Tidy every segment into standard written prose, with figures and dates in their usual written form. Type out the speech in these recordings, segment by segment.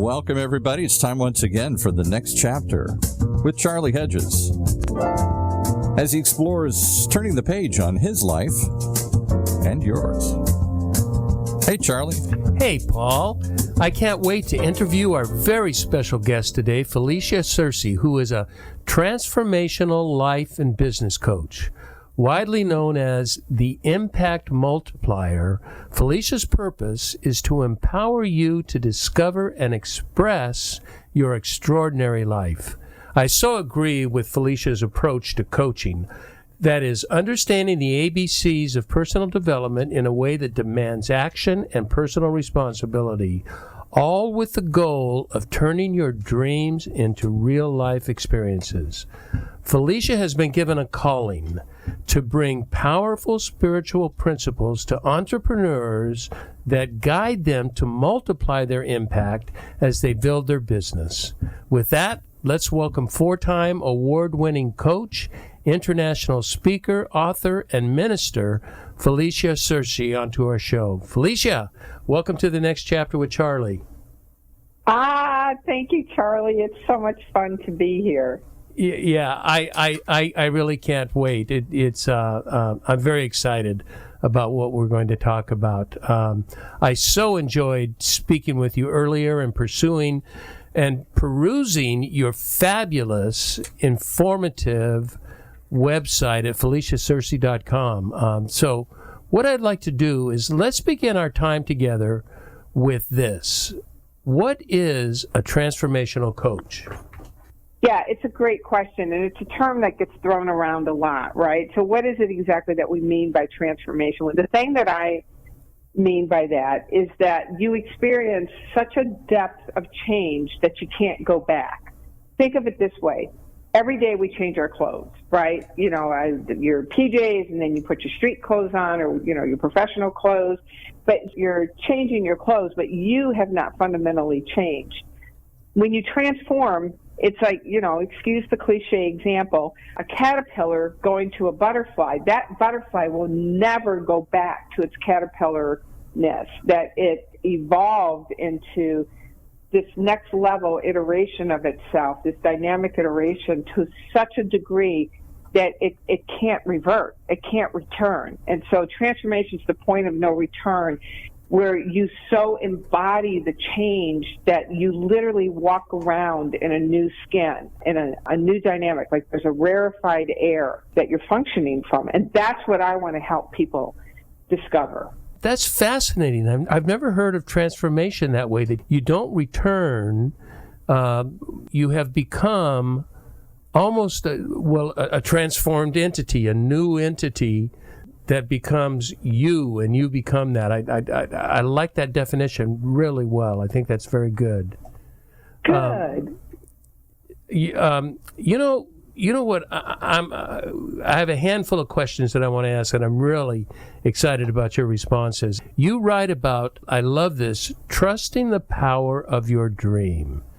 Welcome, everybody. It's time once again for the next chapter with Charlie Hedges as he explores turning the page on his life and yours. Hey, Charlie. Hey, Paul. I can't wait to interview our very special guest today, Felicia Searcy, who is a transformational life and business coach. Widely known as the Impact Multiplier, Felicia's purpose is to empower you to discover and express your extraordinary life. I so agree with Felicia's approach to coaching. That is, understanding the ABCs of personal development in a way that demands action and personal responsibility, all with the goal of turning your dreams into real-life experiences. Felicia has been given a calling to bring powerful spiritual principles to entrepreneurs that guide them to multiply their impact as they build their business. With that, let's welcome four-time award-winning coach, international speaker, author, and minister, Felicia Searcy, onto our show. Felicia, welcome to the next chapter with Charlie. Thank you, Charlie. It's so much fun to be here. Yeah, I really can't wait. I'm very excited about what we're going to talk about. I so enjoyed speaking with you earlier and pursuing and perusing your fabulous, informative website at FeliciaSearcy.com. So what I'd like to do is let's begin our time together with this. What is a transformational coach? Yeah, it's a great question, and it's a term that gets thrown around a lot, right? So what is it exactly that we mean by transformation? The thing that I mean by that is that you experience such a depth of change that you can't go back. Think of it this way. Every day we change our clothes, right? You know, your PJs, and then you put your street clothes on, or, you know, your professional clothes. But you're changing your clothes, but you have not fundamentally changed. When you transform, it's like, you know, excuse the cliche example, a caterpillar going to a butterfly. That butterfly will never go back to its caterpillarness, that it evolved into this next level iteration of itself, this dynamic iteration, to such a degree that it can't revert, it can't return. And so transformation is the point of no return, where you so embody the change that you literally walk around in a new skin, in a new dynamic, like there's a rarefied air that you're functioning from. And that's what I want to help people discover. That's fascinating. I've never heard of transformation that way, that you don't return, you have become almost a transformed entity, a new entity that becomes you, and you become that. I like that definition really well. I think that's very good. Good. You know what? I have a handful of questions that I want to ask, and I'm really excited about your responses. You write about, I love this, trusting the power of your dream. Yeah.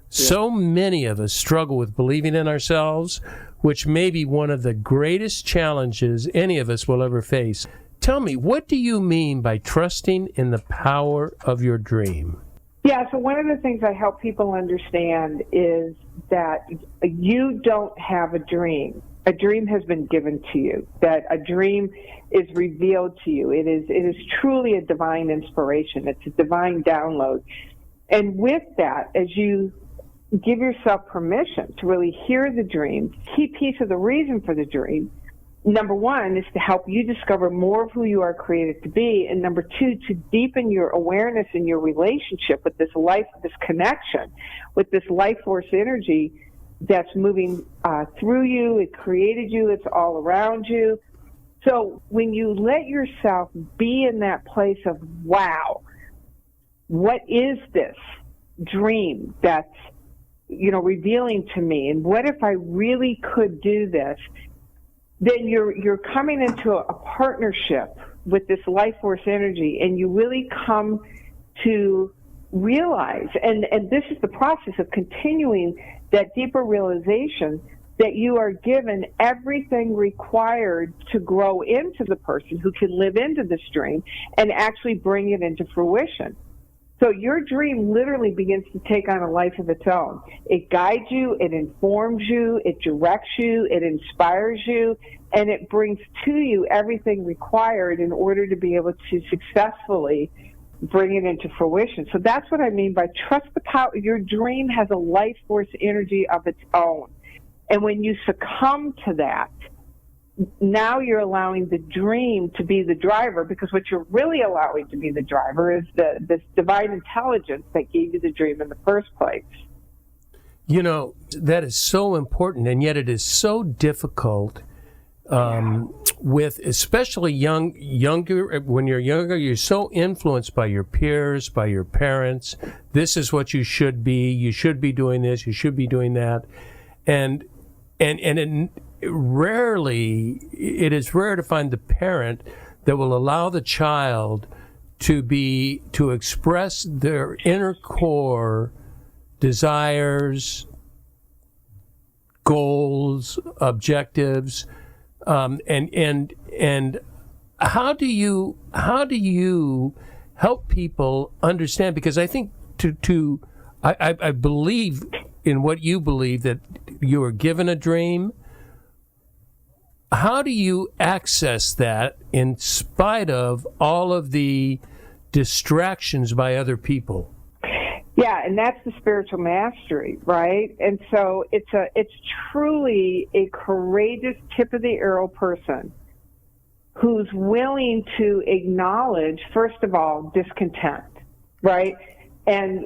So many of us struggle with believing in ourselves, which may be one of the greatest challenges any of us will ever face. Tell me, what do you mean by trusting in the power of your dream? Yeah, so one of the things I help people understand is that you don't have a dream. A dream has been given to you, that a dream is revealed to you. It is truly a divine inspiration. It's a divine download. And with that, as you give yourself permission to really hear the dream, key piece of the reason for the dream, number one, is to help you discover more of who you are created to be, and number two, to deepen your awareness in your relationship with this life, this connection with this life force energy that's moving through you. It created you. It's all around you. So when you let yourself be in that place of, wow, what is this dream that's, you know, revealing to me, and what if I really could do this? Then you're coming into a partnership with this life force energy, and you really come to realize, and this is the process of continuing that deeper realization, that you are given everything required to grow into the person who can live into this dream and actually bring it into fruition. So your dream literally begins to take on a life of its own. It guides you, it informs you, it directs you, it inspires you, and it brings to you everything required in order to be able to successfully bring it into fruition. So that's what I mean by trust the power. Your dream has a life force energy of its own. And when you succumb to that, now you're allowing the dream to be the driver, because what you're really allowing to be the driver is this divine intelligence that gave you the dream in the first place. You know, that is so important, and yet it is so difficult with especially younger. When you're younger, you're so influenced by your peers, by your parents. This is what you should be. You should be doing this. You should be doing that. And it is rare to find the parent that will allow the child to express their inner core desires, goals, objectives, and how do you help people understand? Because I think I believe in what you believe, that you are given a dream. How do you access that in spite of all of the distractions by other people? Yeah, and that's the spiritual mastery, right? And so it's truly a courageous, tip of the arrow person who's willing to acknowledge, first of all, discontent, right? And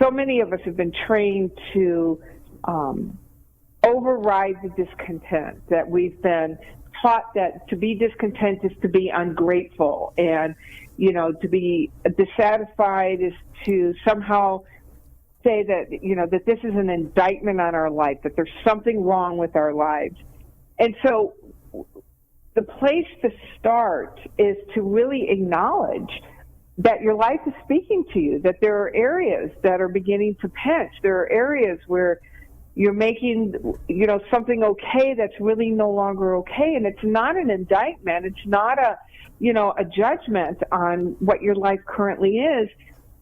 so many of us have been trained to override the discontent, that we've been taught that to be discontent is to be ungrateful, and to be dissatisfied is to somehow say that that this is an indictment on our life, that there's something wrong with our lives. And so the place to start is to really acknowledge that your life is speaking to you, that there are areas that are beginning to pinch. There are areas where you're making, something okay that's really no longer okay. And it's not an indictment. It's not a judgment on what your life currently is.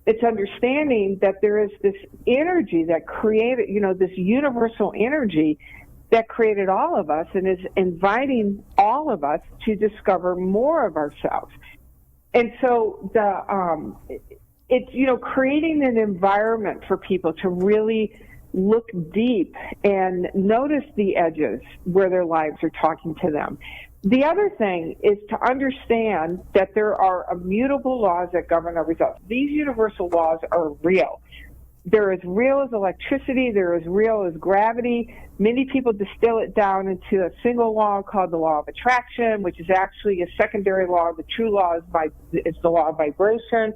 It's understanding that there is this energy that created, this universal energy that created all of us and is inviting all of us to discover more of ourselves. And so it's creating an environment for people to really look deep and notice the edges where their lives are talking to them. The other thing is to understand that there are immutable laws that govern our results. These universal laws are real. They're as real as electricity. They're as real as gravity. Many people distill it down into a single law called the law of attraction, which is actually a secondary law. The true law is the law of vibration.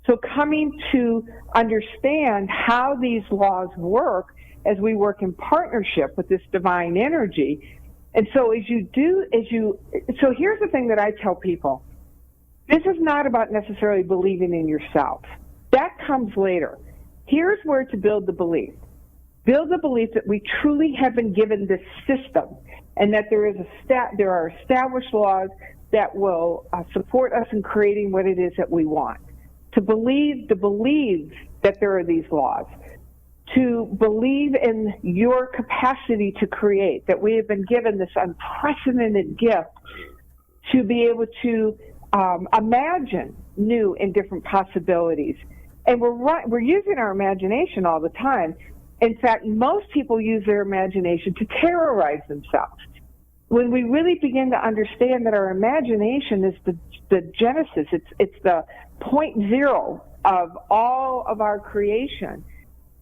So coming to understand how these laws work as we work in partnership with this divine energy. And so so here's the thing that I tell people. This is not about necessarily believing in yourself. That comes later. Here's where to build the belief. Build the belief that we truly have been given this system, and that there are established laws that will support us in creating what it is that we want. To believe that there are these laws, to believe in your capacity to create, that we have been given this unprecedented gift to be able to imagine new and different possibilities. And we're using our imagination all the time. In fact, most people use their imagination to terrorize themselves. When we really begin to understand that our imagination is the genesis, it's the 0.0 of all of our creation,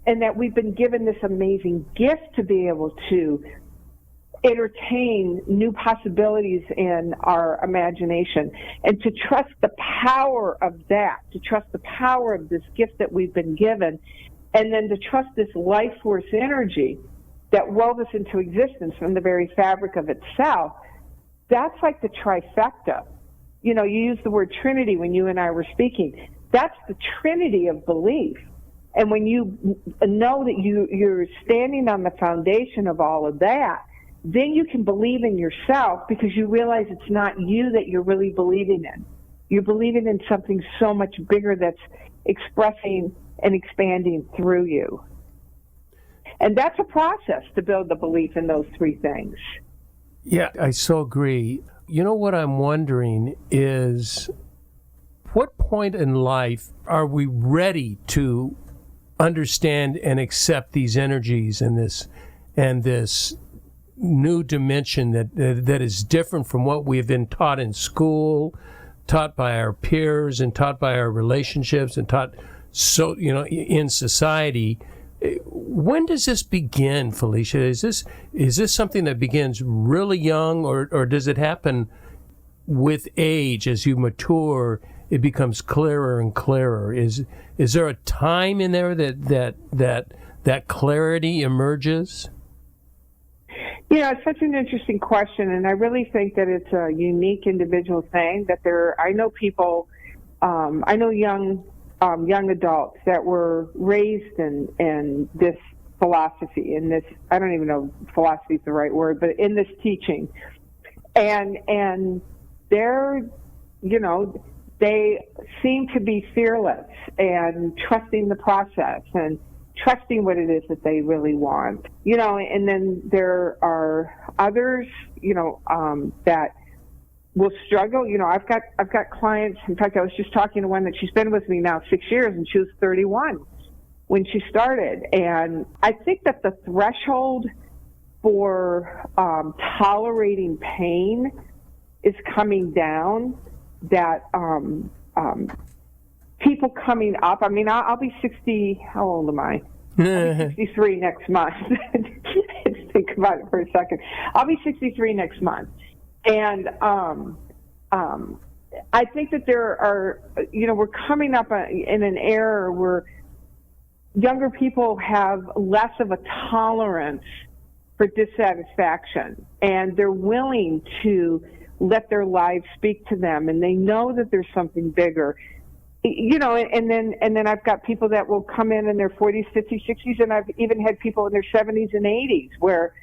and that we've been given this amazing gift to be able to entertain new possibilities in our imagination, and to trust the power of that, to trust the power of this gift that we've been given, and then to trust this life force energy that wove us into existence from the very fabric of itself. That's like the trifecta. You used the word Trinity when you and I were speaking. That's the Trinity of belief. And when you know that you're standing on the foundation of all of that, then you can believe in yourself, because you realize it's not you that you're really believing in. You're believing in something so much bigger that's expressing and expanding through you. And that's a process to build the belief in those three things. Yeah, I so agree. You know what I'm wondering is, what point in life are we ready to understand and accept these energies and this new dimension that is different from what we've been taught in school, taught by our peers, and taught by our relationships, and taught in society? When does this begin, Felicia? Is this something that begins really young, or does it happen with age? As you mature, it becomes clearer and clearer. Is there a time in there that clarity emerges? It's such an interesting question, and I really think that it's a unique individual thing. That I know people, I know young adults that were raised in this philosophy, in this, I don't even know if philosophy is the right word, but in this teaching. And they're, they seem to be fearless and trusting the process and trusting what it is that they really want. And then there are others, that will struggle. I've got clients. In fact, I was just talking to one that she's been with me now 6 years, and she was 31 when she started. And I think that the threshold for tolerating pain is coming down. That people coming up. I mean, I'll be 60. How old am I? I'll be 63 next month. Let's think about it for a second. I'll be 63 next month. And I think that there are, we're coming up in an era where younger people have less of a tolerance for dissatisfaction, and they're willing to let their lives speak to them, and they know that there's something bigger. And then I've got people that will come in their 40s, 50s, 60s, and I've even had people in their 70s and 80s where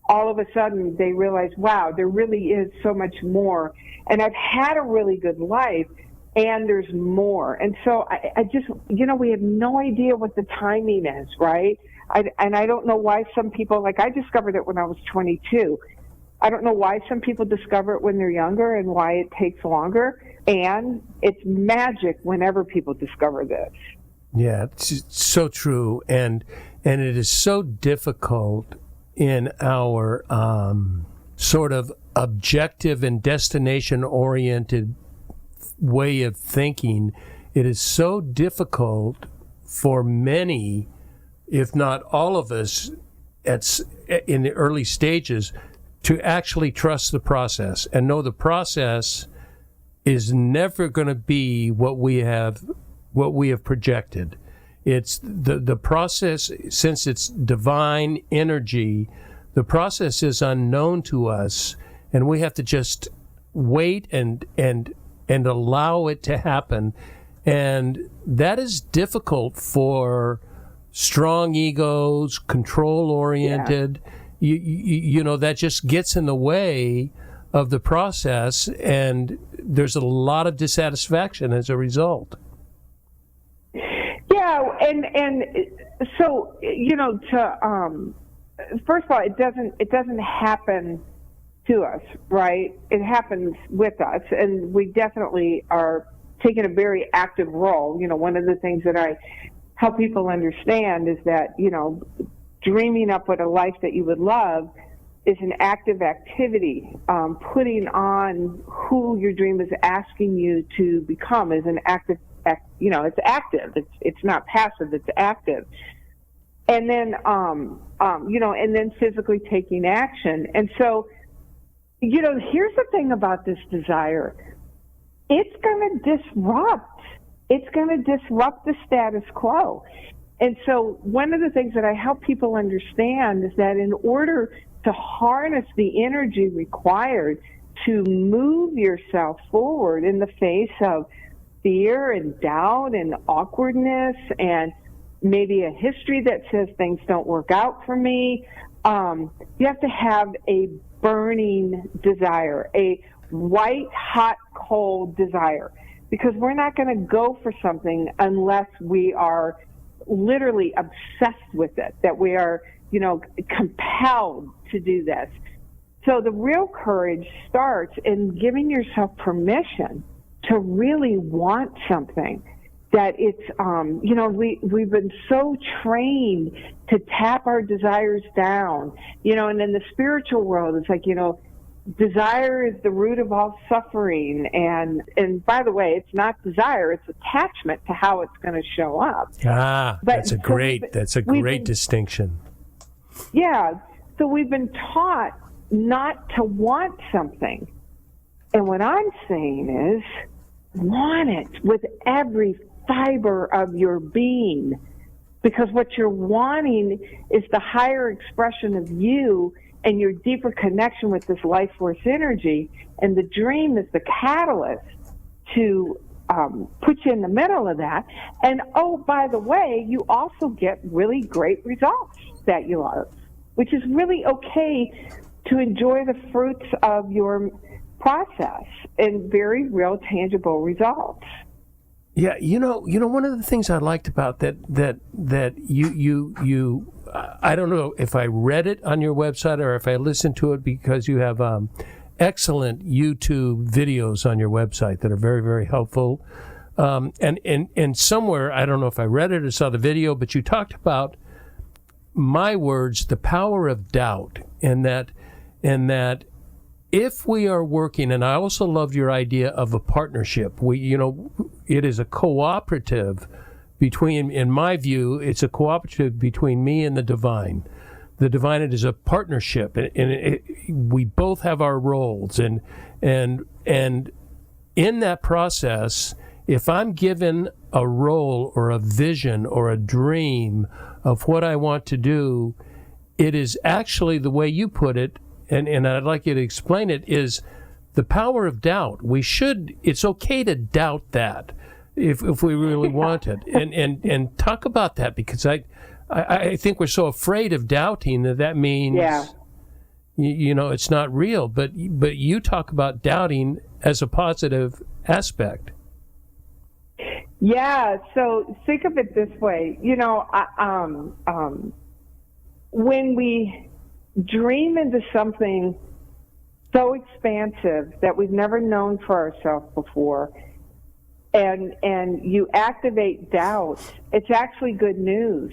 all of a sudden they realize, wow, there really is so much more. And I've had a really good life, and there's more. And so I just, we have no idea what the timing is, right? And I don't know why some people, like I discovered it when I was 22. I don't know why some people discover it when they're younger and why it takes longer. And it's magic whenever people discover this. Yeah, it's so true. And it is so difficult in our sort of objective and destination-oriented way of thinking. It is so difficult for many, if not all of us, in the early stages, to actually trust the process and know the process is never going to be what we have projected. It's the process, since it's divine energy, the process is unknown to us, and we have to just wait and allow it to happen. And that is difficult for strong egos, control-oriented. Yeah. That just gets in the way of the process, and there's a lot of dissatisfaction as a result. Yeah, and so first of all, it doesn't happen to us, right? It happens with us, and we definitely are taking a very active role. One of the things that I help people understand is that dreaming up what a life that you would love is an active activity. Putting on who your dream is asking you to become is an active. It's active. It's not passive. It's active. And then, and then physically taking action. And so, here's the thing about this desire. It's going to disrupt. It's going to disrupt the status quo. And so one of the things that I help people understand is that in order to harness the energy required to move yourself forward in the face of fear and doubt and awkwardness and maybe a history that says things don't work out for me, you have to have a burning desire, a white, hot, cold desire. because we're not going to go for something unless we are literally obsessed with it, that we are, compelled to do this. So the real courage starts in giving yourself permission to really want something. That it's, we've been so trained to tap our desires down, and in the spiritual world, it's like, desire is the root of all suffering. And by the way, it's not desire, it's attachment to how it's going to show up. That's a great distinction. Yeah. So we've been taught not to want something. And what I'm saying is, want it with every fiber of your being, because what you're wanting is the higher expression of you and your deeper connection with this life force energy, and the dream is the catalyst to put you in the middle of that. And oh, by the way, you also get really great results that you love, which is really okay to enjoy the fruits of your process and very real tangible results. Yeah, one of the things I liked about that you I don't know if I read it on your website or if I listened to it, because you have excellent YouTube videos on your website that are very, very helpful. And somewhere, I don't know if I read it or saw the video, but you talked about, my words, the power of doubt, and that if we are working, and I also loved your idea of a partnership. It is a cooperative between, in my view, it's a cooperative between me and the divine. The divine, it is a partnership, and we both have our roles, and in that process, if I'm given a role or a vision or a dream of what I want to do, it is actually, the way you put it, and I'd like you to explain it, is the power of doubt. It's okay to doubt that if we really want it. And talk about that, because I think we're so afraid of doubting that means, it's not real. But you talk about doubting as a positive aspect. Yeah, so think of it this way. When we dream into something so expansive that we've never known for ourselves before, and you activate doubt, it's actually good news,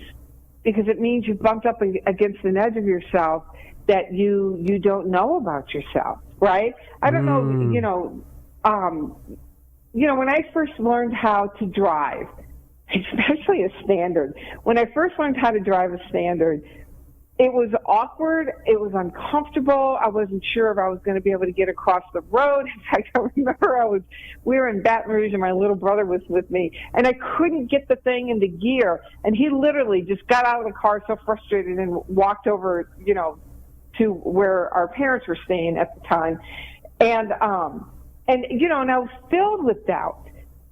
because it means you've bumped up against an edge of yourself that you don't know about yourself, right? I don't know, when I first learned how to drive, especially a Standard, when I first learned how to drive a Standard, it was awkward. It was uncomfortable. I wasn't sure if I was going to be able to get across the road. In fact, I remember we were in Baton Rouge and my little brother was with me, and I couldn't get the thing into gear. And he literally just got out of the car so frustrated and walked over, to where our parents were staying at the time. And I was filled with doubt.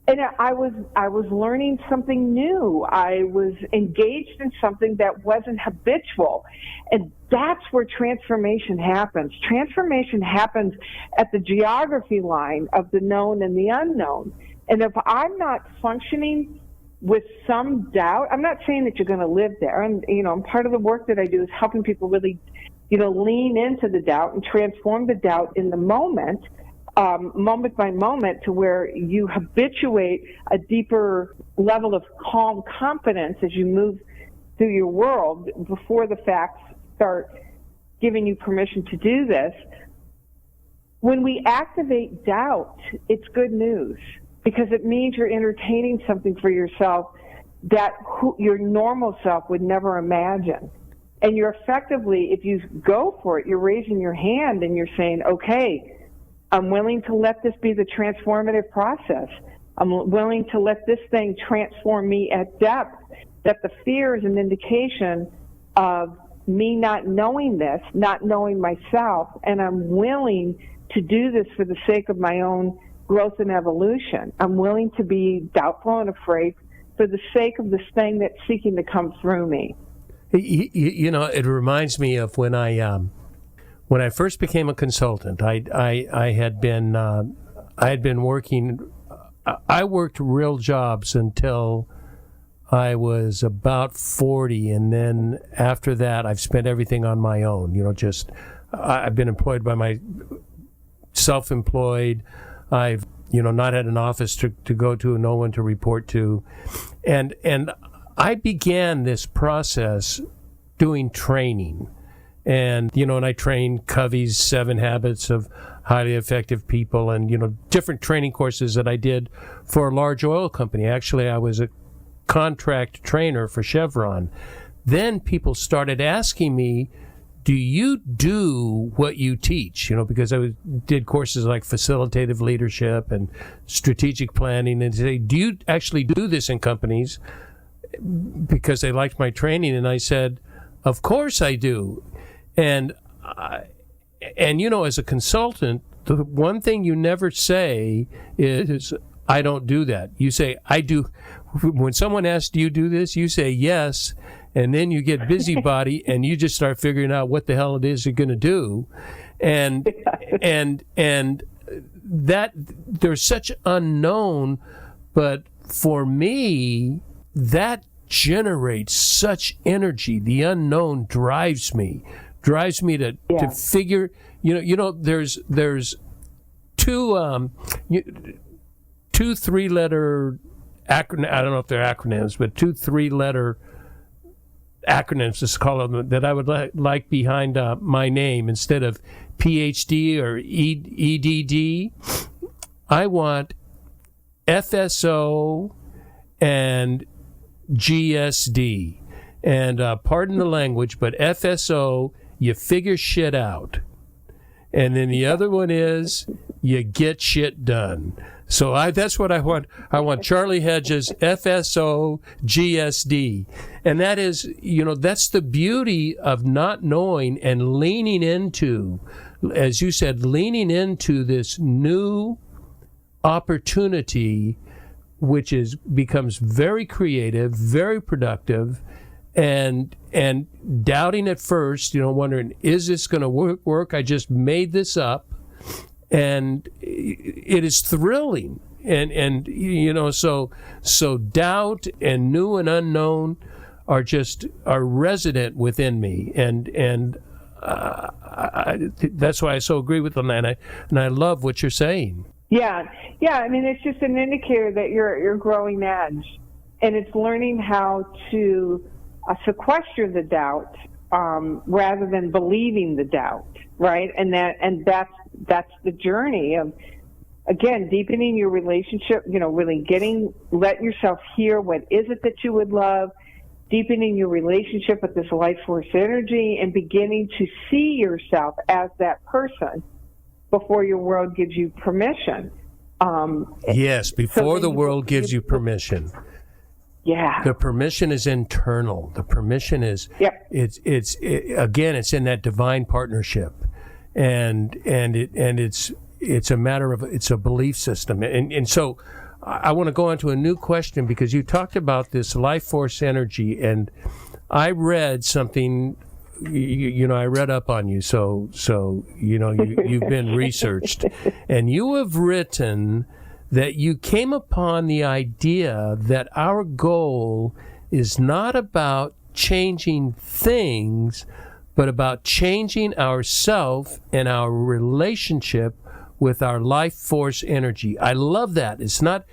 And I was learning something new. I was engaged in something that wasn't habitual. And that's where transformation happens. Transformation happens at the geography line of the known and the unknown. And if I'm not functioning with some doubt, I'm not saying that you're going to live there. And, part of the work that I do is helping people really, lean into the doubt and transform the doubt in the moment by moment, to where you habituate a deeper level of calm confidence as you move through your world before the facts start giving you permission to do this. When we activate doubt, it's good news, because it means you're entertaining something for yourself that your normal self would never imagine. And you're effectively, if you go for it, you're raising your hand and you're saying, okay, I'm willing to let this be the transformative process. I'm willing to let this thing transform me at depth, that the fear is an indication of me not knowing this, not knowing myself, and I'm willing to do this for the sake of my own growth and evolution. I'm willing to be doubtful and afraid for the sake of this thing that's seeking to come through me. It reminds me of when I first became a consultant. I had been working. I worked real jobs until I was about 40, and then after that, I've spent everything on my own. I've been employed by my self-employed. I've not had an office to go to, no one to report to, and I began this process doing training, and I trained Covey's 7 Habits of Highly Effective People, and different training courses that I did for a large oil company. Actually, I was a contract trainer for Chevron. Then people started asking me, do you do what you teach? Because I did courses like facilitative leadership and strategic planning, and say, do you actually do this in companies? Because they liked my training, and I said, of course I do. And as a consultant, the one thing you never say is, I don't do that. You say, I do. When someone asks, do you do this? You say, yes. And then you get busybody and you just start figuring out what the hell it is you're going to do. And that there's such unknown, but for me, that generates such energy. The unknown drives me to figure, there's two 3-letter acronym. I don't know if they're acronyms, but 2 3-letter acronyms, let's call them, that I would like behind my name instead of PhD or EDD. I want FSO and GSD. And pardon the language, but FSO, you figure shit out. And then the other one is you get shit done. So that's what I want. I want Charlie Hedges, FSO, GSD. And that is, that's the beauty of not knowing and leaning into, as you said, leaning into this new opportunity, which becomes very creative, very productive, and doubting at first, wondering, is this going to work? I just made this up. And it is thrilling, and so doubt and new and unknown are resident within me, and that's why I so agree with them, and I love what you're saying. Yeah. I mean, it's just an indicator that you're growing edge, and it's learning how to sequester the doubt rather than believing the doubt, right? And that's the journey of, again, deepening your relationship, really let yourself hear what is it that you would love, deepening your relationship with this life force energy, and beginning to see yourself as that person before your world gives you permission. Yes, before the world gives you permission. Yeah. The permission is internal. The permission is, it's in that divine partnership. And it's a matter of, it's a belief system. And so I want to go on to a new question, because you talked about this life force energy, and I read something, I read up on you, so you've been researched, and you have written that you came upon the idea that our goal is not about changing things, but about changing ourselves and our relationship with our life force energy. I love that. It's not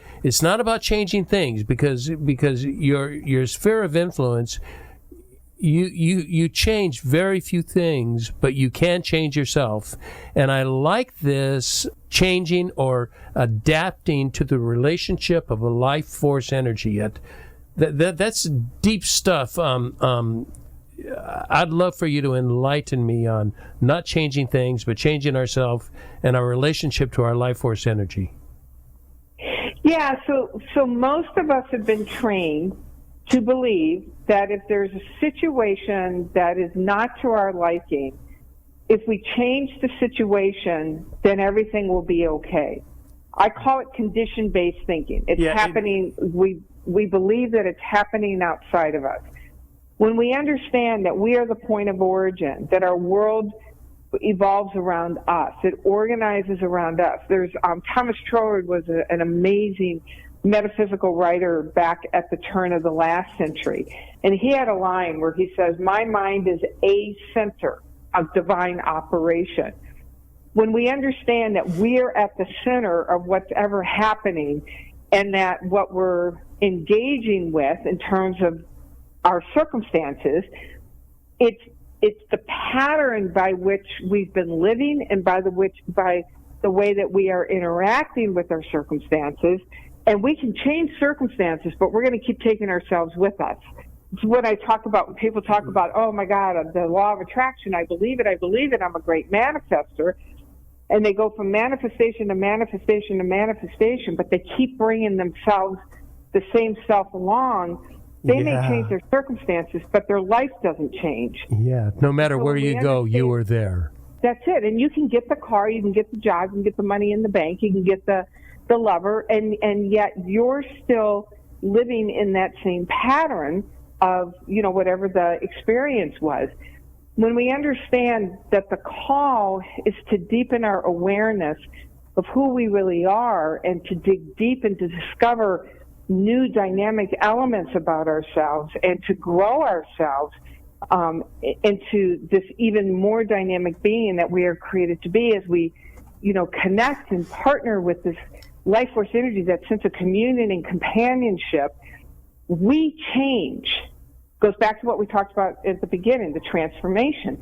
about changing things, because your sphere of influence, you change very few things, but you can change yourself. And I like this changing or adapting to the relationship of a life force energy. That's deep stuff. I'd love for you to enlighten me on not changing things, but changing ourselves and our relationship to our life force energy. Yeah, so most of us have been trained to believe that if there's a situation that is not to our liking, if we change the situation, then everything will be okay. I call it condition-based thinking. It's happening. We believe that it's happening outside of us. When we understand that we are the point of origin, that our world evolves around us. It organizes around us. There's Thomas Troward was an amazing metaphysical writer back at the turn of the last century, and he had a line where he says, "My mind is a center of divine operation." When we understand that we're at the center of what's ever happening, and that what we're engaging with in terms of our circumstances, it's the pattern by which we've been living and by the way that we are interacting with our circumstances. And we can change circumstances, but we're going to keep taking ourselves with us. It's what I talk about when people talk about, oh my God, the law of attraction, I believe it, I'm a great manifester. And they go from manifestation to manifestation to manifestation, but they keep bringing themselves, the same self along. They may change their circumstances, but their life doesn't change. Yeah, no matter where you go, you are there. That's it. And you can get the car, you can get the job, you can get the money in the bank, you can get the lover, and yet you're still living in that same pattern of, whatever the experience was. When we understand that the call is to deepen our awareness of who we really are and to dig deep and to discover new dynamic elements about ourselves and to grow ourselves into this even more dynamic being that we are created to be, as we, connect and partner with this life force energy, that sense of communion and companionship, we change. Goes back to what we talked about at the beginning, the transformation.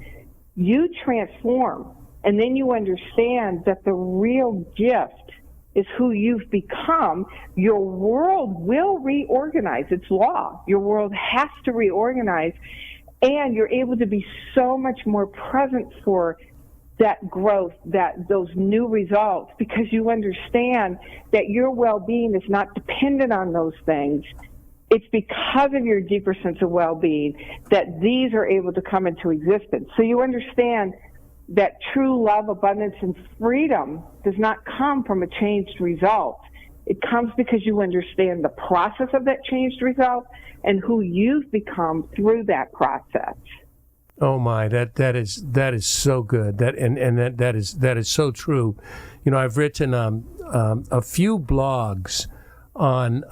You transform, and then you understand that the real gift is who you've become. Your world will reorganize. It's law. Your world has to reorganize, and you're able to be so much more present for that growth, those new results, because you understand that your well-being is not dependent on those things. It's because of your deeper sense of well-being that these are able to come into existence. So you understand that true love, abundance, and freedom does not come from a changed result. It comes because you understand the process of that changed result and who you've become through that process. Oh my, that is so good. That is so true. I've written a few blogs on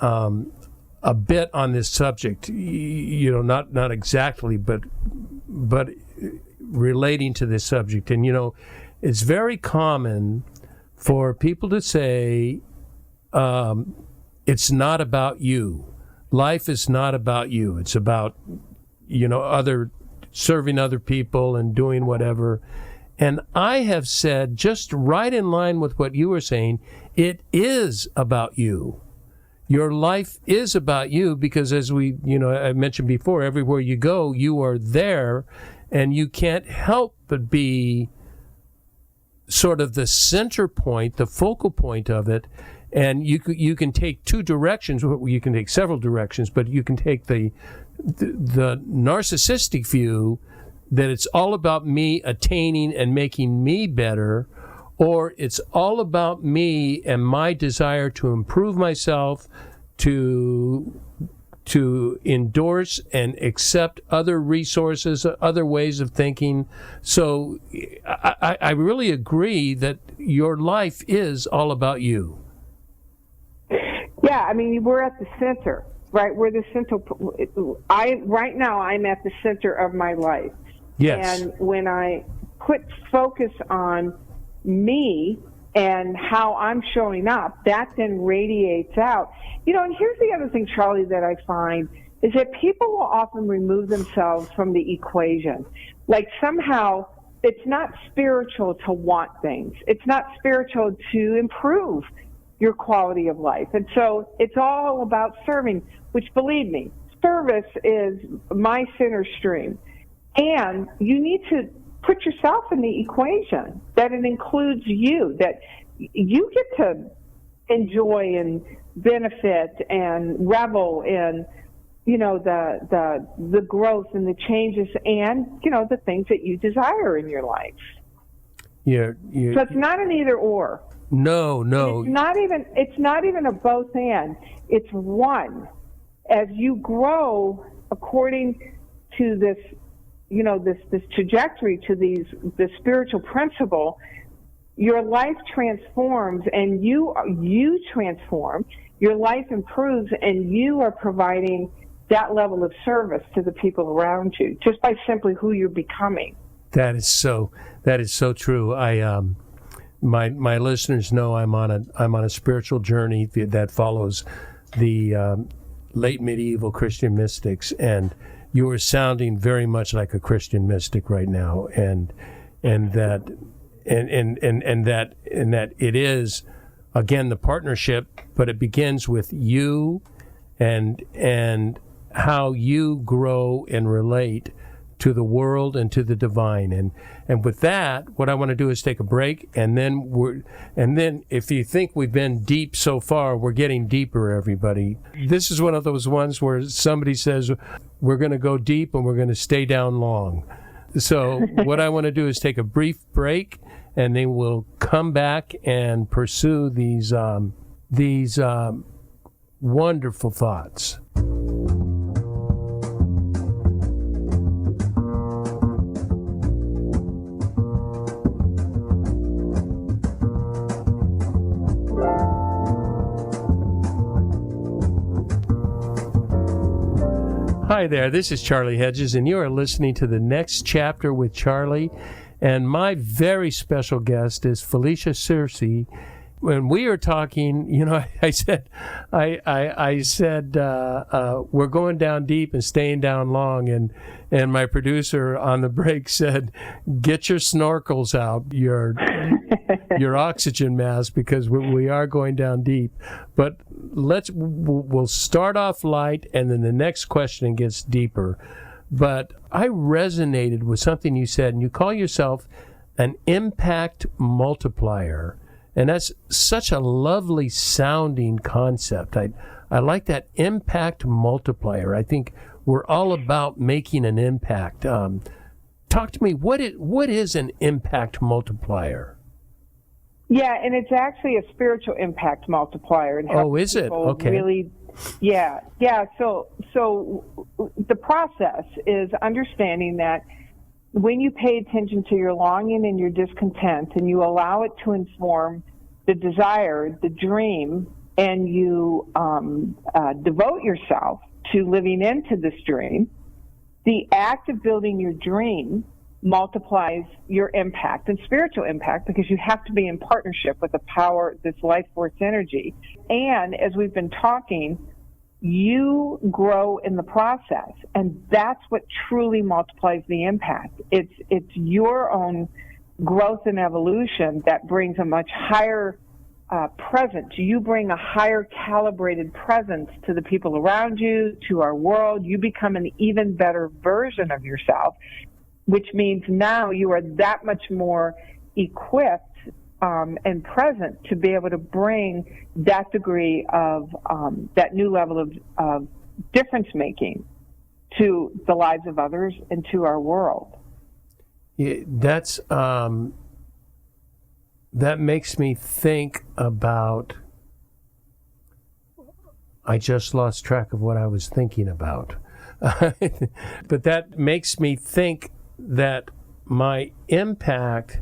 a bit on this subject. Not exactly, but relating to this subject. And it's very common for people to say, it's not about you. Life is not about you. It's about serving other people and doing whatever. And I have said, just right in line with what you were saying, it is about you. Your life is about you, because as I mentioned before, everywhere you go, you are there, and you can't help but be sort of the center point, the focal point of it. And you can take two directions. You can take several directions, but you can take the narcissistic view that it's all about me attaining and making me better, or it's all about me and my desire to improve myself, to endorse and accept other resources, other ways of thinking. So I really agree that your life is all about you. Yeah, we're at the center, right? We're the center. Right now, I'm at the center of my life. Yes. And when I put focus on me and how I'm showing up, that then radiates out. And here's the other thing, Charlie, that I find is that people will often remove themselves from the equation. Like somehow it's not spiritual to want things. It's not spiritual to improve your quality of life. And so it's all about serving, which, believe me, service is my center stream. And you need to put yourself in the equation, that it includes you, that you get to enjoy and benefit and revel in, the growth and the changes and, the things that you desire in your life. Yeah. So it's not an either or. No. It's not even a both and. It's one. As you grow according to this, this trajectory to this spiritual principle, your life transforms, and you transform. Your life improves, and you are providing that level of service to the people around you just by simply who you're becoming. That is so true. My listeners know I'm on a spiritual journey that follows the late medieval Christian mystics, and you are sounding very much like a Christian mystic right now, and that it is, again, the partnership, but it begins with you and how you grow and relate to the world and to the divine. And with that, what I want to do is take a break, and then if you think we've been deep so far, we're getting deeper, everybody. This is one of those ones where somebody says we're going to go deep and we're going to stay down long. So what I want to do is take a brief break, and then we'll come back and pursue these wonderful thoughts. Hi there, this is Charlie Hedges, and you are listening to The Next Chapter with Charlie. And my very special guest is Felicia Searcy. When we are talking, I said we're going down deep and staying down long, and my producer on the break said, "Get your snorkels out, your oxygen mask, because we are going down deep." But we'll start off light, and then the next question gets deeper. But I resonated with something you said, and you call yourself an impact multiplier. And that's such a lovely sounding concept. I like that, impact multiplier. I think we're all about making an impact. Talk to me, what is an impact multiplier? Yeah, and it's actually a spiritual impact multiplier. And is it? Okay. Really, yeah. So the process is understanding that when you pay attention to your longing and your discontent, and you allow it to inform the desire, the dream, and you devote yourself to living into this dream, the act of building your dream multiplies your impact and spiritual impact, because you have to be in partnership with the power, this life force energy. And as we've been talking, you grow in the process, and that's what truly multiplies the impact. It's your own growth and evolution that brings a much higher presence. You bring a higher calibrated presence to the people around you, to our world. You become an even better version of yourself, which means now you are that much more equipped and present to be able to bring that degree of that new level of difference making to the lives of others and to our world. Yeah, that makes me think about, I just lost track of what I was thinking about. But that makes me think that my impact,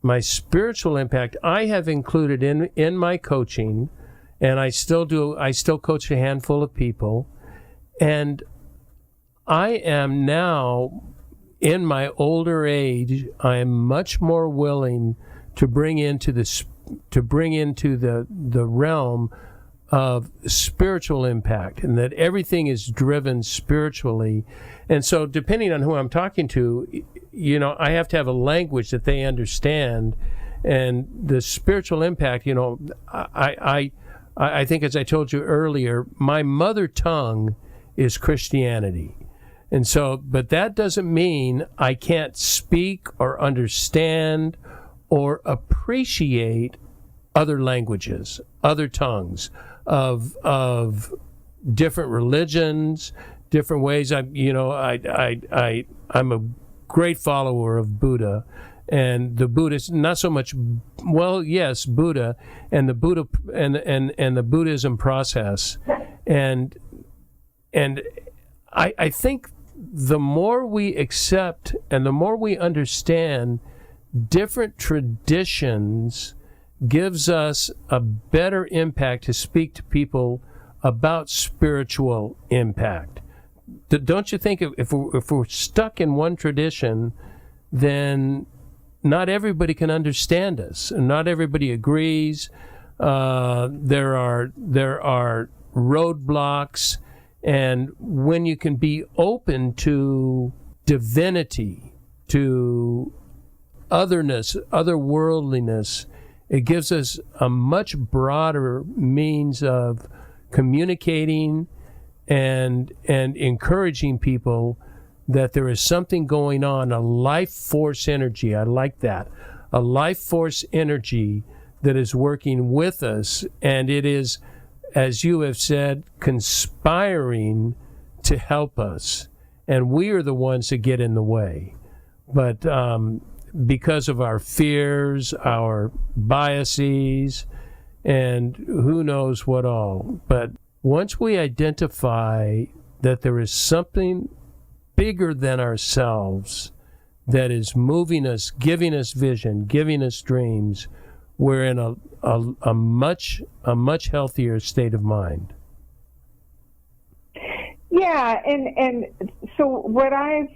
my spiritual impact, I have included in my coaching, and I still coach a handful of people, and I am now, in my older age, I am much more willing to bring into the realm of spiritual impact, and that everything is driven spiritually. And so depending on who I'm talking to, I have to have a language that they understand. And the spiritual impact, I think, as I told you earlier, my mother tongue is Christianity. And so, but that doesn't mean I can't speak or understand or appreciate other languages, other tongues of different religions, different ways. I'm a great follower of Buddha, and the Buddhist, not so much. Well, yes, Buddha and the Buddha and the Buddhism process, and I think the more we accept and the more we understand different traditions gives us a better impact to speak to people about spiritual impact. Don't you think if we're stuck in one tradition, then not everybody can understand us, and not everybody agrees. There are roadblocks, and when you can be open to divinity, to otherness, otherworldliness, it gives us a much broader means of communicating and encouraging people that there is something going on, a life force energy. I like that. A life force energy that is working with us, and it is, as you have said, conspiring to help us. And we are the ones that get in the way. But because of our fears, our biases, and who knows what all. But once we identify that there is something bigger than ourselves that is moving us, giving us vision, giving us dreams, we're in a much healthier state of mind. Yeah, and so what I've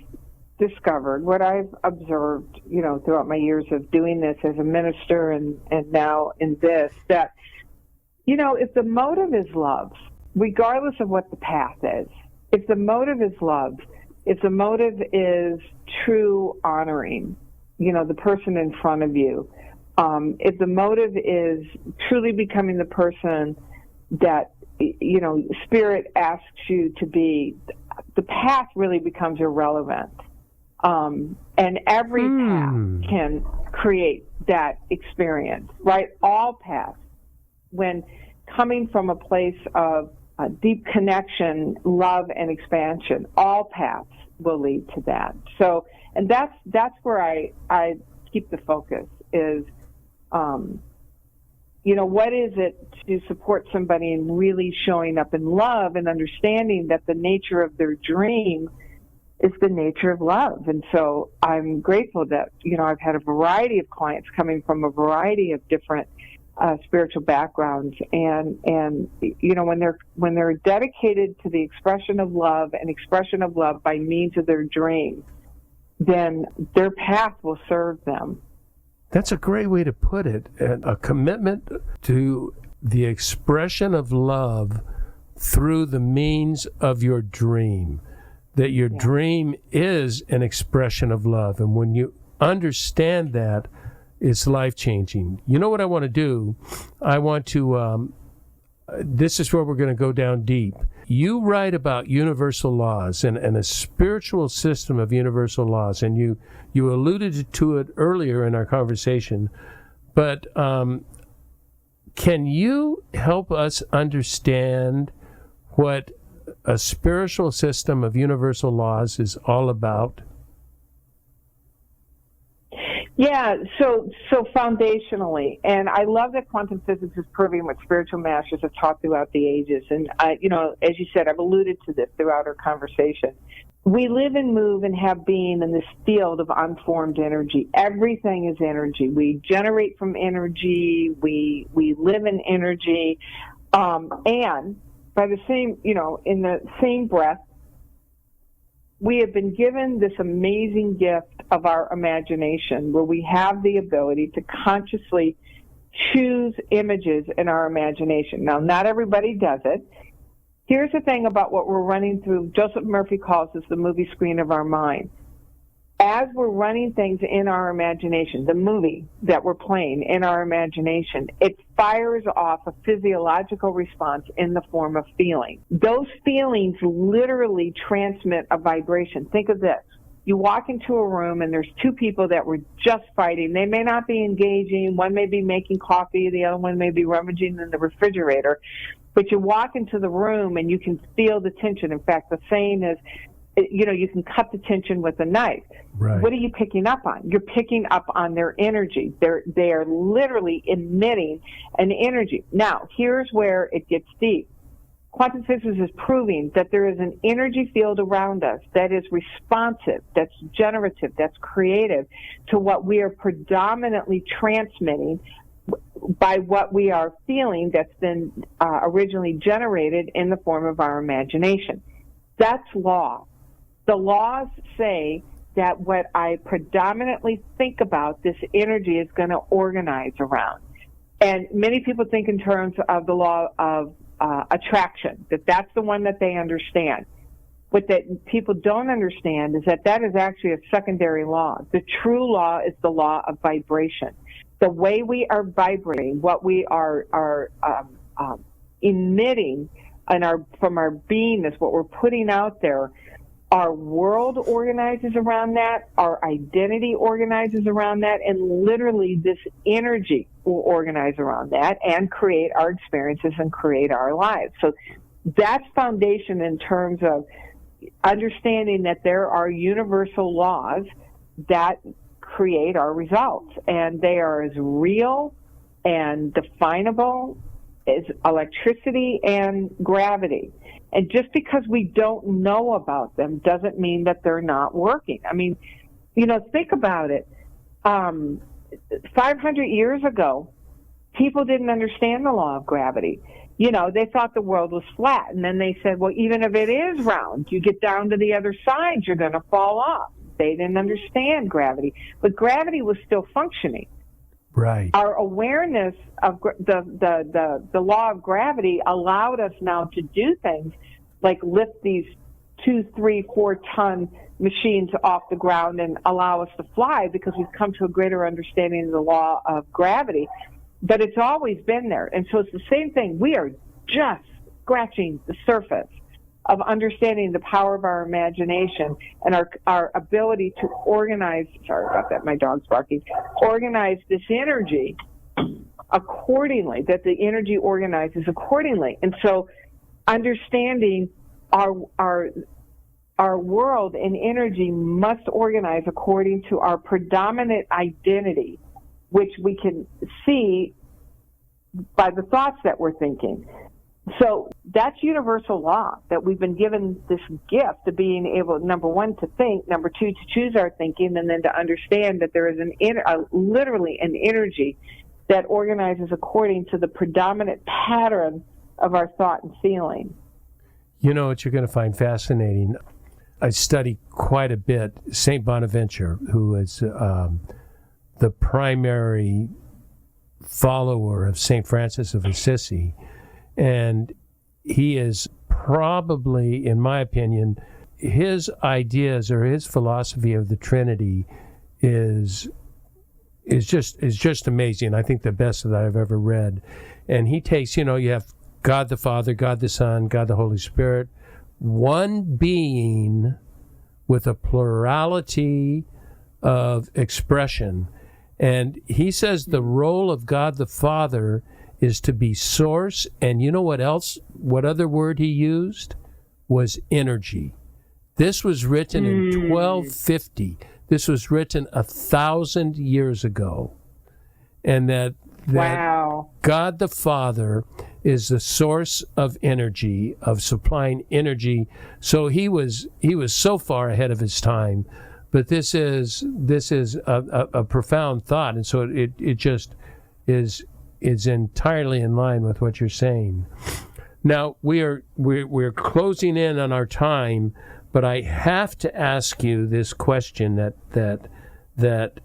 discovered, what I've observed, throughout my years of doing this as a minister and now in this, that, if the motive is love, regardless of what the path is, if the motive is love, if the motive is true honoring, the person in front of you, if the motive is truly becoming the person that, Spirit asks you to be, the path really becomes irrelevant. And every path can create that experience, right? All paths, when coming from a place of deep connection, love, and expansion, all paths will lead to that. So, and that's where I keep the focus is, what is it to support somebody in really showing up in love and understanding that the nature of their dream is the nature of love. And so I'm grateful that, I've had a variety of clients coming from a variety of different spiritual backgrounds, and when they're dedicated to the expression of love and expression of love by means of their dream, then their path will serve them. That's a great way to put it. A commitment to the expression of love through the means of your dream. That your dream is an expression of love. And when you understand that, it's life-changing. You know what I want to do? I want to, this is where we're going to go down deep. You write about universal laws and a spiritual system of universal laws, and you alluded to it earlier in our conversation. But can you help us understand what a spiritual system of universal laws is all about? Yeah, so foundationally, and I love that quantum physics is proving what spiritual masters have taught throughout the ages. And as you said, I've alluded to this throughout our conversation. We live and move and have being in this field of unformed energy. Everything is energy. We generate from energy. We live in energy, and by the same, in the same breath, we have been given this amazing gift of our imagination, where we have the ability to consciously choose images in our imagination. Now, not everybody does it. Here's the thing about what we're running through. Joseph Murphy calls this the movie screen of our mind. As we're running things in our imagination, the movie that we're playing in our imagination, it fires off a physiological response in the form of feeling. Those feelings literally transmit a vibration. Think of this. You walk into a room and there's two people that were just fighting. They may not be engaging. One may be making coffee. The other one may be rummaging in the refrigerator. But you walk into the room and you can feel the tension. In fact, the saying is, you can cut the tension with a knife. Right. What are you picking up on? You're picking up on their energy. They are literally emitting an energy. Now, here's where it gets deep. Quantum physics is proving that there is an energy field around us that is responsive, that's generative, that's creative to what we are predominantly transmitting by what we are feeling that's been originally generated in the form of our imagination. That's law. The laws say that what I predominantly think about, this energy is going to organize around. And many people think in terms of the law of attraction, that's the one that they understand. What that people don't understand is that is actually a secondary law. The true law is the law of vibration. The way we are vibrating, what we are emitting from our beingness, what we're putting out there, our world organizes around that, our identity organizes around that, and literally this energy will organize around that and create our experiences and create our lives. So that's foundation in terms of understanding that there are universal laws that create our results, and they are as real and definable as electricity and gravity. And just because we don't know about them doesn't mean that they're not working. I mean, think about it. 500 years ago, people didn't understand the law of gravity. They thought the world was flat. And then they said, well, even if it is round, you get down to the other side, you're going to fall off. They didn't understand gravity. But gravity was still functioning. Right. Our awareness of the law of gravity allowed us now to do things like lift these 2, 3, 4 ton machines off the ground and allow us to fly, because we've come to a greater understanding of the law of gravity. But it's always been there. And so it's the same thing. We are just scratching the surface of understanding the power of our imagination and our ability to organize, sorry about that, my dog's barking, organize this energy accordingly, that the energy organizes accordingly. And so understanding our world and energy must organize according to our predominant identity, which we can see by the thoughts that we're thinking. So that's universal law, that we've been given this gift of being able, number one, to think, number two, to choose our thinking, and then to understand that there is literally an energy that organizes according to the predominant pattern of our thought and feeling. You know what you're going to find fascinating? I study quite a bit St. Bonaventure, who is the primary follower of St. Francis of Assisi. And he is probably, in my opinion, his ideas or his philosophy of the Trinity is just amazing. I think the best that I've ever read. And he takes, you have God the Father, God the Son, God the Holy Spirit, one being with a plurality of expression. And he says the role of God the Father is to be source, and you know what else? What other word he used? Was energy. This was written in 1250. This was written 1,000 years ago. And that wow. God the Father is the source of energy, of supplying energy. So he was so far ahead of his time. But this is a profound thought, and so it just is entirely in line with what you're saying. Now we're closing in on our time, but I have to ask you this question that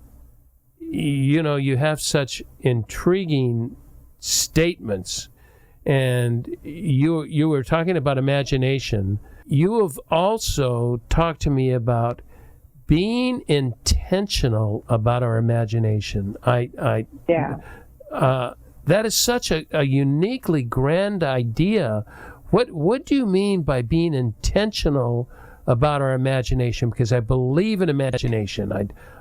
you have such intriguing statements, and you were talking about imagination. You have also talked to me about being intentional about our imagination. That is such a uniquely grand idea. What do you mean by being intentional about our imagination? Because I believe in imagination.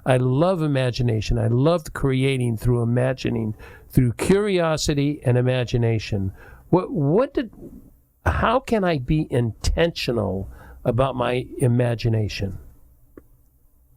I love imagination. I love creating through imagining, through curiosity and imagination. How can I be intentional about my imagination?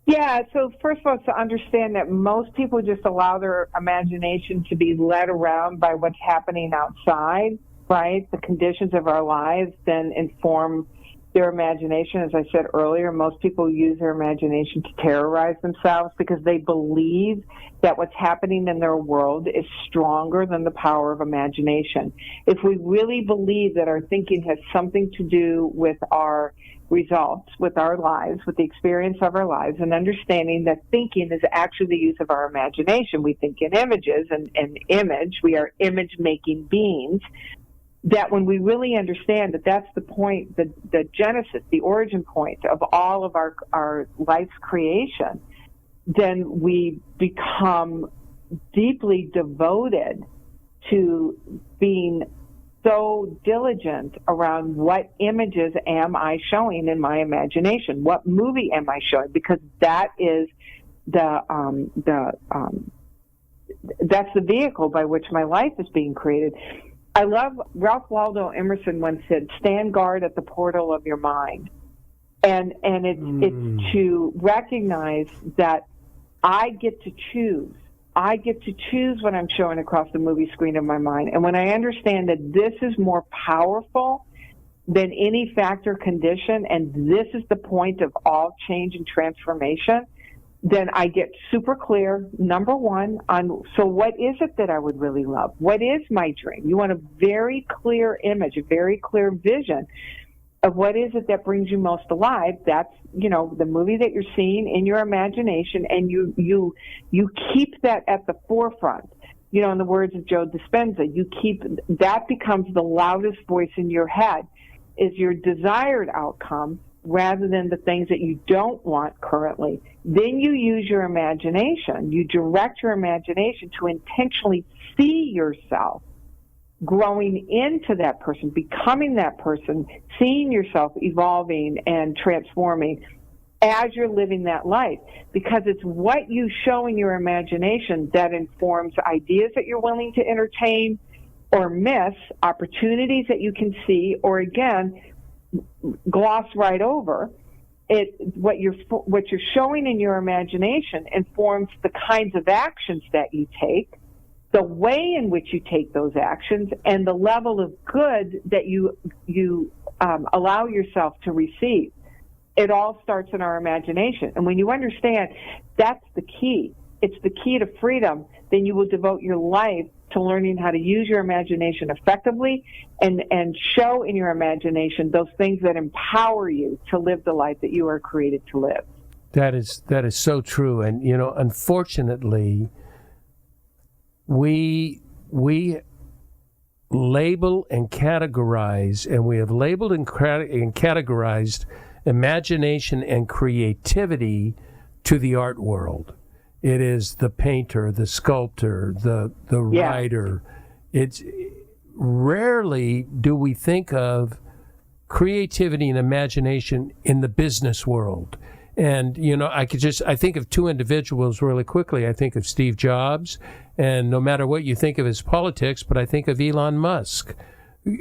Yeah, so first of all, to understand that most people just allow their imagination to be led around by what's happening outside. right? The conditions of our lives then inform their imagination. As I said earlier, most people use their imagination to terrorize themselves because they believe that what's happening in their world is stronger than the power of imagination. If we really believe that our thinking has something to do with our results, with our lives, with the experience of our lives, and understanding that thinking is actually the use of our imagination. We think in images, and image, we are image-making beings, that when we really understand that that's the point, the genesis, the origin point of all of our life's creation, then we become deeply devoted to being so diligent around what images am I showing in my imagination? What movie am I showing? Because that is that's the vehicle by which my life is being created. I love, Ralph Waldo Emerson once said, stand guard at the portal of your mind. And it's to recognize that I get to choose. I get to choose what I'm showing across the movie screen of my mind. And when I understand that this is more powerful than any factor condition, and this is the point of all change and transformation, then I get super clear, number one, on, so what is it that I would really love? What is my dream? You want a very clear image, a very clear vision of what is it that brings you most alive. That's, the movie that you're seeing in your imagination, and you keep that at the forefront. In the words of Joe Dispenza, that becomes the loudest voice in your head, is your desired outcome rather than the things that you don't want currently. Then you use your imagination. You direct your imagination to intentionally see yourself growing into that person, becoming that person, seeing yourself evolving and transforming as you're living that life. Because it's what you show in your imagination that informs ideas that you're willing to entertain or miss, opportunities that you can see, or again, gloss right over. What you're showing in your imagination informs the kinds of actions that you take, the way in which you take those actions, and the level of good that you allow yourself to receive. It all starts in our imagination. And when you understand that's the key, it's the key to freedom, then you will devote your life to learning how to use your imagination effectively and show in your imagination those things that empower you to live the life that you are created to live. That is so true. And, unfortunately, we label and categorize, and we have labeled and categorized imagination and creativity to the art world. It is the painter, the sculptor, the writer. It's rarely do we think of creativity and imagination in the business world. And, I think of two individuals really quickly. I think of Steve Jobs, and no matter what you think of his politics, but I think of Elon Musk.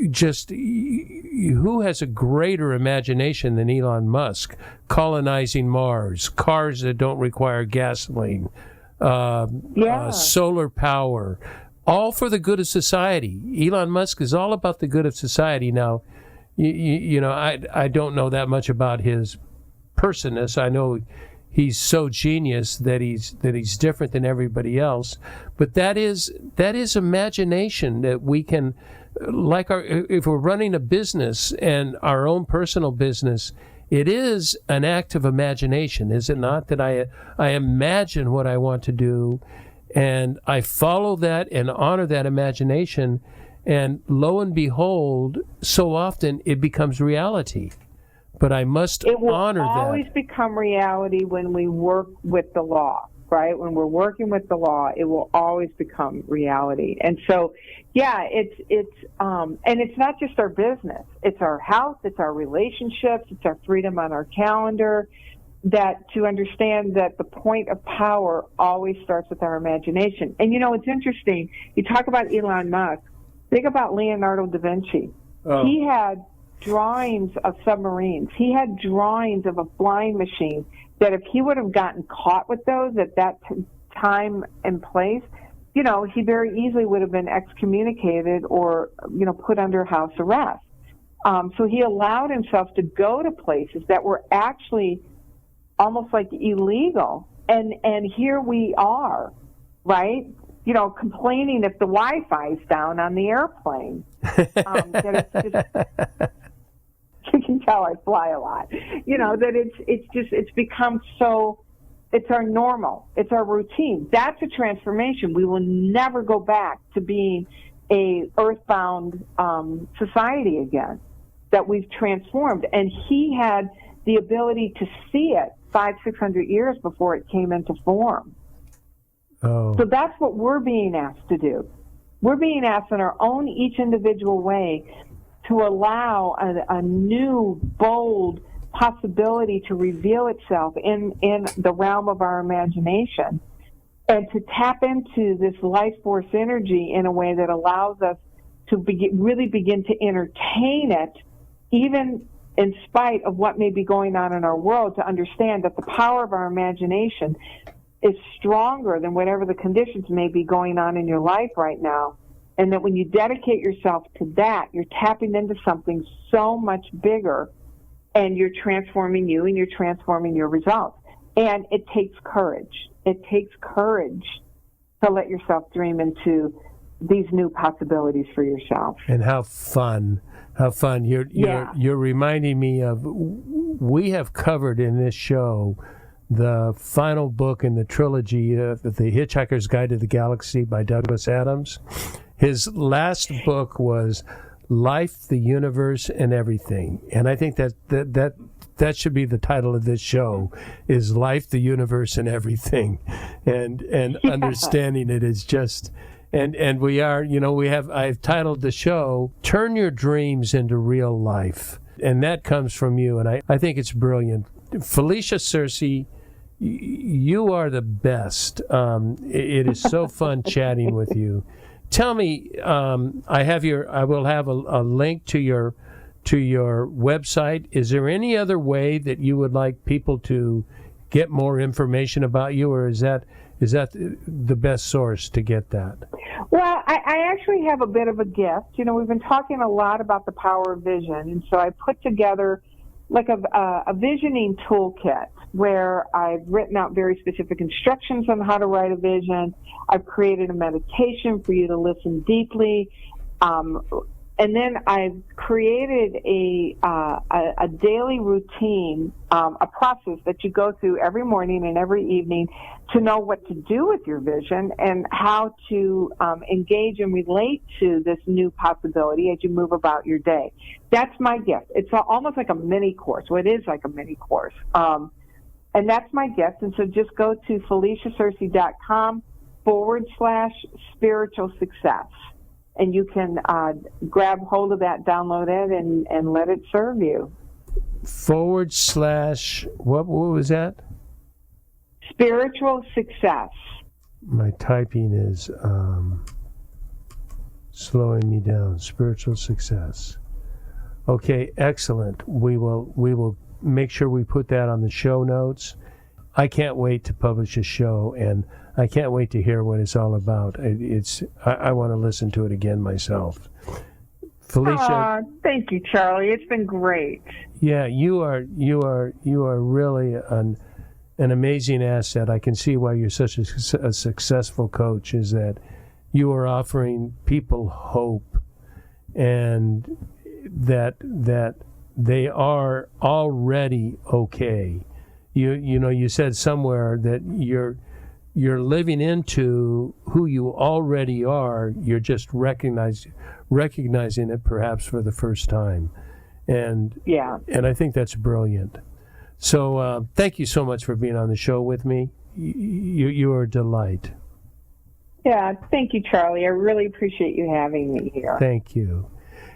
Just who has a greater imagination than Elon Musk? Colonizing Mars, cars that don't require gasoline, solar power, all for the good of society. Elon Musk is all about the good of society. Now, I don't know that much about his personness. I know he's so genius that he's different than everybody else. But that is imagination that we can. If we're running a business and our own personal business, it is an act of imagination, is it not? That I imagine what I want to do, and I follow that and honor that imagination, and lo and behold, so often it becomes reality. But I must honor that. It will always become reality when we work with the law, right? When we're working with the law, it will always become reality. And so, and it's not just our business. It's our health, it's our relationships, it's our freedom on our calendar, that to understand that the point of power always starts with our imagination. And, it's interesting. You talk about Elon Musk. Think about Leonardo da Vinci. Oh. He had drawings of submarines. He had drawings of a flying machine that if he would have gotten caught with those at that time and place, he very easily would have been excommunicated or, put under house arrest. So he allowed himself to go to places that were actually almost like illegal. And here we are, right? Complaining if the Wi-Fi's down on the airplane. That it's just, you can tell I fly a lot. That it's become so, it's our normal, it's our routine. That's a transformation. We will never go back to being a earthbound society again. That we've transformed, and he had the ability to see it 500-600 years before it came into form. Oh. So that's what we're being asked to do. We're being asked in our own each individual way to allow a new, bold possibility to reveal itself in the realm of our imagination, and to tap into this life force energy in a way that allows us to really begin to entertain it, even in spite of what may be going on in our world, to understand that the power of our imagination is stronger than whatever the conditions may be going on in your life right now. And that when you dedicate yourself to that, you're tapping into something so much bigger, and you're transforming you and you're transforming your results. And it takes courage. It takes courage to let yourself dream into these new possibilities for yourself. And how fun. You're reminding me of, we have covered in this show the final book in the trilogy of The Hitchhiker's Guide to the Galaxy by Douglas Adams. His last book was Life, the Universe, and Everything. And I think that should be the title of this show, is Life, the Universe, and Everything. And understanding it is just... And we are, I've titled the show, Turn Your Dreams into Real Life. And that comes from you, and I think it's brilliant. Felicia Searcy, you are the best. It is so fun chatting with you. Tell me, I will have a link to your website. Is there any other way that you would like people to get more information about you, or is that the best source to get that? Well, I actually have a bit of a gift. We've been talking a lot about the power of vision, and so I put together like a visioning toolkit where I've written out very specific instructions on how to write a vision. I've created a meditation for you to listen deeply. And then I've created a daily routine, a process that you go through every morning and every evening to know what to do with your vision and how to engage and relate to this new possibility as you move about your day. That's my gift. It's almost like a mini course. Well, it is like a mini course. And that's my gift. And so just go to FeliciaSearcy.com/spiritual success. And you can grab hold of that, download it, and let it serve you. / what was that? Spiritual success. My typing is slowing me down. Spiritual success. Okay, excellent. We will make sure we put that on the show notes. I can't wait to publish a show, and I can't wait to hear what it's all about. I want to listen to it again myself. Felicia, thank you, Charlie. It's been great. Yeah, you are really an amazing asset. I can see why you're such a successful coach, is that you are offering people hope, and that they are already okay. You said somewhere that you're living into who you already are. You're just recognizing it perhaps for the first time. And I think that's brilliant. So thank you so much for being on the show with me. You are a delight. Yeah, thank you, Charlie. I really appreciate you having me here. Thank you.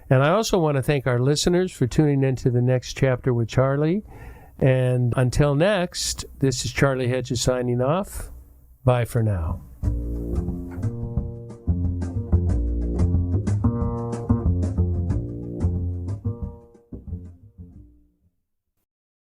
And I also want to thank our listeners for tuning into the next chapter with Charlie. And until next, this is Charlie Hedges signing off. Bye for now.